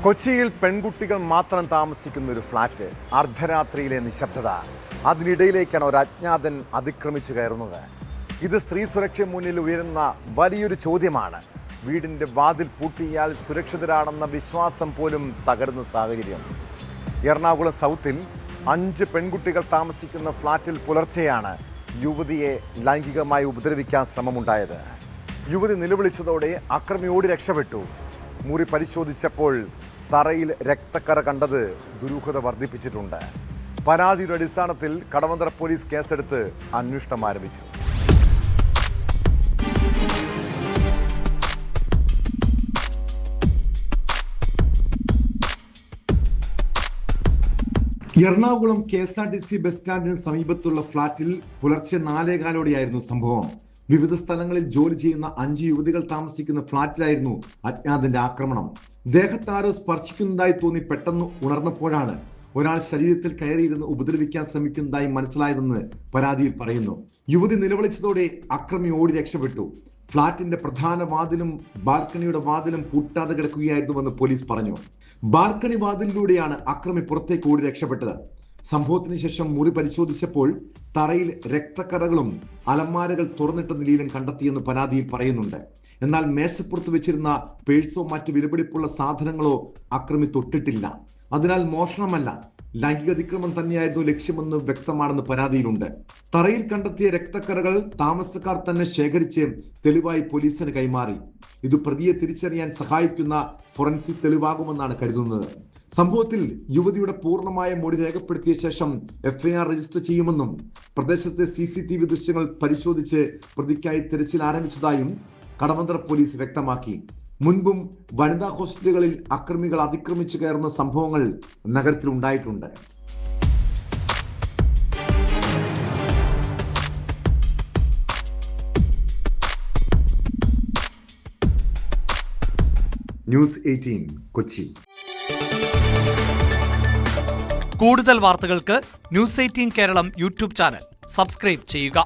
കൊച്ചിയിൽ പെൺകുട്ടികൾ മാത്രം താമസിക്കുന്ന ഒരു ഫ്ലാറ്റ്, അർദ്ധരാത്രിയിലെ നിശബ്ദത, അതിനിടയിലേക്കാണ് ഒരു അജ്ഞാതൻ അതിക്രമിച്ചു കയറുന്നത്. ഇത് സ്ത്രീ സുരക്ഷ മുന്നിൽ ഉയരുന്ന വലിയൊരു ചോദ്യമാണ്. വീടിൻ്റെ വാതിൽ പൂട്ടിയാൽ സുരക്ഷിതരാണെന്ന വിശ്വാസം പോലും തകരുന്ന സാഹചര്യം. എറണാകുളം സൗത്തിൽ 5 പെൺകുട്ടികൾ താമസിക്കുന്ന ഫ്ലാറ്റിൽ പുലർച്ചെയാണ് യുവതിയെ ലൈംഗികമായി ഉപദ്രവിക്കാൻ ശ്രമമുണ്ടായത്. യുവതി നിലവിളിച്ചതോടെ അക്രമി ഓടി രക്ഷപ്പെട്ടു. മുറി പരിശോധിച്ചപ്പോൾ തറയിൽ രക്തക്കറ കണ്ടത് ദുരൂഹത വർദ്ധിപ്പിച്ചിട്ടുണ്ട്. പരാതിയുടെ അടിസ്ഥാനത്തിൽ കടവന്ത്ര പോലീസ് കേസെടുത്ത് അന്വേഷണം ആരംഭിച്ചു. എറണാകുളം KSRTC ബസ് സ്റ്റാൻഡിന് സമീപത്തുള്ള ഫ്ളാറ്റിൽ പുലർച്ചെ 4:15 സംഭവം. വിവിധ സ്ഥലങ്ങളിൽ ജോലി ചെയ്യുന്ന 5 യുവതികൾ താമസിക്കുന്ന ഫ്ളാറ്റിലായിരുന്നു അജ്ഞാതന്റെ ആക്രമണം. ദേഹത്താരോ സ്പർശിക്കുന്നതായി തോന്നി പെട്ടെന്ന് ഉണർന്നപ്പോഴാണ് ഒരാൾ ശരീരത്തിൽ കയറിയിരുന്ന് ഉപദ്രവിക്കാൻ ശ്രമിക്കുന്നതായി മനസ്സിലായതെന്ന് പരാതിയിൽ പറയുന്നു. യുവതി നിലവിളിച്ചതോടെ അക്രമി ഓടി രക്ഷപ്പെട്ടു. ഫ്ളാറ്റിന്റെ പ്രധാന വാതിലും ബാൽക്കണിയുടെ വാതിലും പൂട്ടാതെ കിടക്കുകയായിരുന്നുവെന്ന് പോലീസ് പറഞ്ഞു. ബാൽക്കണി വാതിലിലൂടെയാണ് അക്രമി പുറത്തേക്ക് ഓടി രക്ഷപ്പെട്ടത്. സംഭവത്തിന് ശേഷം മുറി പരിശോധിച്ചപ്പോൾ തറയിൽ രക്തക്കറകളും അലമാരകൾ തുറന്നിട്ട നിലയിലും കണ്ടെത്തിയെന്ന് പരാതിയിൽ പറയുന്നുണ്ട്. എന്നാൽ മേശപ്പുറത്ത് വെച്ചിരുന്ന പേഴ്സോ മറ്റ് വിലപിടിപ്പുള്ള സാധനങ്ങളോ അക്രമി തൊട്ടിട്ടില്ല. അതിനാൽ മോഷണമല്ല, ലൈംഗിക അതിക്രമം തന്നെയായിരുന്നു ലക്ഷ്യമെന്ന് വ്യക്തമാണെന്ന് പരാതിയിലുണ്ട്. തറയിൽ കണ്ടെത്തിയ രക്തക്കറകൾ താമസക്കാർ തന്നെ ശേഖരിച്ച് തെളിവായി പോലീസിന് കൈമാറി. ഇത് പ്രതിയെ തിരിച്ചറിയാൻ സഹായിക്കുന്ന ഫോറൻസിക് തെളിവാകുമെന്നാണ് കരുതുന്നത്. സംഭവത്തിൽ യുവതിയുടെ പൂർണ്ണമായ മൊഴി രേഖപ്പെടുത്തിയ ശേഷം FIR രജിസ്റ്റർ ചെയ്യുമെന്നും പ്രദേശത്തെ CCTV ദൃശ്യങ്ങൾ പരിശോധിച്ച് പ്രതിക്കായി തിരച്ചിൽ ആരംഭിച്ചതായും കടവന്ത്ര പോലീസ് വ്യക്തമാക്കി. മുൻപും വനിതാ ഹോസ്റ്റലുകളിൽ അക്രമികൾ അതിക്രമിച്ചു കയറുന്ന സംഭവങ്ങൾ നഗരത്തിൽ ഉണ്ടായിട്ടുണ്ട്. ന്യൂസ് 18 കൊച്ചി. കൂടുതൽ വാർത്തകൾക്ക് news 18 Keralam YouTube channel subscribe ചെയ്യുക.